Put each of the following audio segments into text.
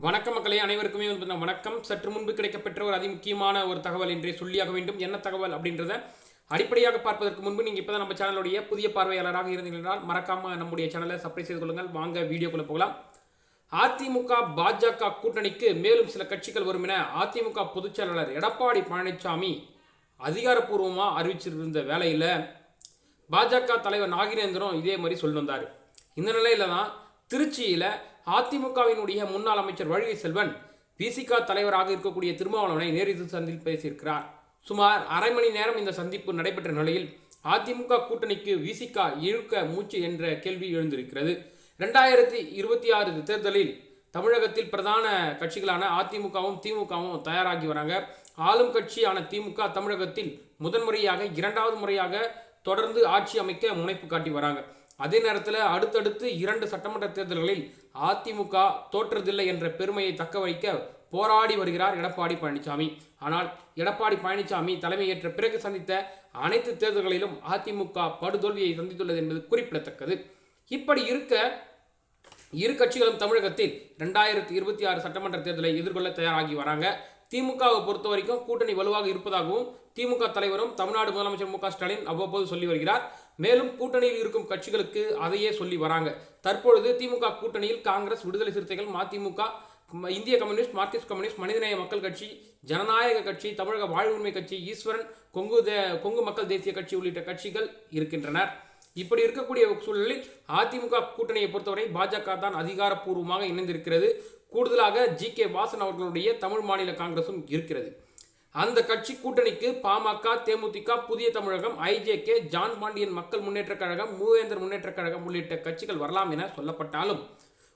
வணக்கம் மக்களே, அனைவருக்குமே வணக்கம். சற்று முன்பு கிடைக்கப்பெற்ற ஒரு அதிமுக்கியமான ஒரு தகவல் என்றே சொல்லியாக வேண்டும். என்ன தகவல் அப்படின்றத அடிப்படையாக பார்ப்பதற்கு முன்பு நீங்கள் இப்போதான் நம்ம சேனலுடைய புதிய பார்வையாளராக இருந்தீர்கள் மறக்காம நம்முடைய சேனலை சப்ஸ்கிரைப் செய்து கொள்ளுங்கள். வாங்க வீடியோக்குள்ள போகலாம். அதிமுக பாஜக கூட்டணிக்கு மேலும் சில கட்சிகள் வரும் என அதிமுக பொதுச் செயலாளர் எடப்பாடி பழனிசாமி அதிகாரப்பூர்வமாக அறிவிச்சிருந்த வேளையில் பாஜக தலைவர் நாகினேந்திரன் இதே மாதிரி சொல்லி வந்தார். இந்த நிலையில தான் திருச்சியில் அதிமுகவினுடைய முன்னாள் அமைச்சர் வழிகை செல்வன் விசிக தலைவராக இருக்கக்கூடிய திருமாவளவனை நேரில் சந்தித்து பேசியிருக்கிறார். சுமார் அரை மணி நேரம் இந்த சந்திப்பு நடைபெற்ற நிலையில் அதிமுக கூட்டணிக்கு விசிக இழுக்க மூச்சு என்ற கேள்வி எழுந்திருக்கிறது. 2026 தேர்தலில் தமிழகத்தில் பிரதான கட்சிகளான அதிமுகவும் திமுகவும் தயாராகி வராங்க. ஆளும் கட்சியான திமுக தமிழகத்தில் முதன்முறையாக 2வது முறையாக தொடர்ந்து ஆட்சி அமைக்க முனைப்பு காட்டி வராங்க. அதே நேரத்தில் அடுத்தடுத்து 2 சட்டமன்ற தேர்தல்களில் அதிமுக தோற்றதில்லை என்ற பெருமையை தக்க வைக்க போராடி வருகிறார் எடப்பாடி பழனிசாமி. ஆனால் எடப்பாடி பழனிசாமி தலைமையேற்ற பிறகு சந்தித்த அனைத்து தேர்தல்களிலும் அதிமுக படுதோல்வியை சந்தித்துள்ளது என்பது குறிப்பிடத்தக்கது. இப்படி இருக்க இரு கட்சிகளும் தமிழகத்தில் 2026 சட்டமன்ற தேர்தலை எதிர்கொள்ள தயாராகி வராங்க. திமுகவை பொறுத்த வரைக்கும் கூட்டணி வலுவாக இருப்பதாகவும் திமுக தலைவரும் தமிழ்நாடு முதலமைச்சர் மு க ஸ்டாலின் அவ்வப்போது சொல்லி வருகிறார். மேலும் கூட்டணியில் இருக்கும் கட்சிகளுக்கு அதையே சொல்லி வராங்க. தற்பொழுது திமுக கூட்டணியில் காங்கிரஸ், விடுதலை சிறுத்தைகள், மதிமுக, இந்திய கம்யூனிஸ்ட், மார்க்சிஸ்ட் கம்யூனிஸ்ட், மனிதநேய மக்கள் கட்சி, ஜனநாயக கட்சி, தமிழக வாழ்வுரிமை கட்சி, ஈஸ்வரன், கொங்கு மக்கள் தேசிய கட்சி உள்ளிட்ட கட்சிகள் இருக்கின்றனர். இப்படி இருக்கக்கூடிய சூழலில் அதிமுக கூட்டணியை பொறுத்தவரை பாஜக தான் அதிகாரப்பூர்வமாக இணைந்திருக்கிறது. கூடுதலாக ஜி.கே. வாசன் அவர்களுடைய தமிழ் மாநில காங்கிரசும் இருக்கிறது. அந்த கட்சி கூட்டணிக்கு பாமக, தேமுதிக, புதிய தமிழகம், ஐஜேகே, ஜான் பாண்டியன் மக்கள் முன்னேற்ற கழகம், மூவேந்தர் முன்னேற்ற கழகம் உள்ளிட்ட கட்சிகள் வரலாம் என சொல்லப்பட்டாலும்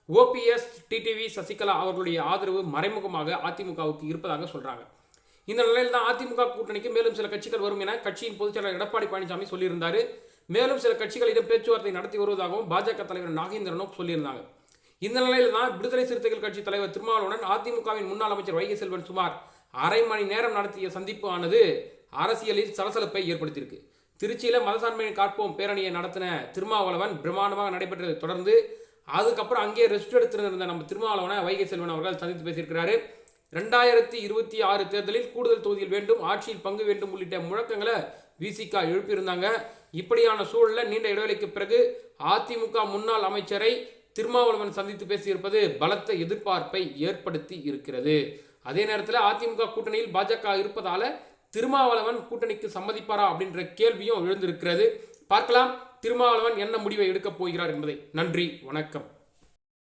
ஓபிஎஸ், டிடிவி, சசிகலா அவர்களுடைய ஆதரவு மறைமுகமாக அதிமுகவுக்கு இருப்பதாக சொல்றாங்க. இந்த நிலையில் தான் அதிமுக கூட்டணிக்கு மேலும் சில கட்சிகள் வரும் என கட்சியின் பொதுச் செயலாளர் எடப்பாடி பழனிசாமி சொல்லியிருந்தாரு. மேலும் சில கட்சிகளிடம் பேச்சுவார்த்தை நடத்தி வருவதாகவும் பாஜக தலைவர் நாகேந்திரனும் சொல்லியிருந்தாங்க. இந்த நிலையில் தான் விடுதலை சிறுத்தைகள் கட்சி தலைவர் திருமாவளவன் அதிமுகவின் முன்னாள் அமைச்சர் வைகை செல்வன் சுமார் அரை மணி நேரம் நடத்திய சந்திப்பு ஆனது அரசியலில் சலசலப்பை ஏற்படுத்தியிருக்கு. திருச்சியில் மதசார்பினை காப்போம் பேரணியை நடத்தின திருமாவளவன் பிரம்மாண்டமாக நடைபெற்றதை தொடர்ந்து அதுக்கப்புறம் அங்கே ரெஸ்ட் எடுத்திருந்த நம்ம திருமாவளவனை வைகை செல்வன் அவர்கள் சந்தித்து பேசியிருக்கிறாரு. 2026 தேர்தலில் கூடுதல் தொகுதியில் வேண்டும், ஆட்சியில் பங்கு வேண்டும் உள்ளிட்ட முழக்கங்களை விசிக எழுப்பியிருந்தாங்க. இப்படியான சூழலில் நீண்ட இடைவெளிக்கு பிறகு அதிமுக முன்னாள் அமைச்சரை திருமாவளவன் சந்தித்து பேசியிருப்பது பலத்த எதிர்பார்ப்பை ஏற்படுத்தி இருக்கிறது. அதே நேரத்தில் அதிமுக கூட்டணியில் பாஜக இருப்பதால திருமாவளவன் கூட்டணிக்கு சம்மதிப்பாரா அப்படின்ற கேள்வியும் எழுந்திருக்கிறது. பார்க்கலாம் திருமாவளவன் என்ன முடிவை எடுக்கப் போகிறார் என்பதை. நன்றி, வணக்கம்.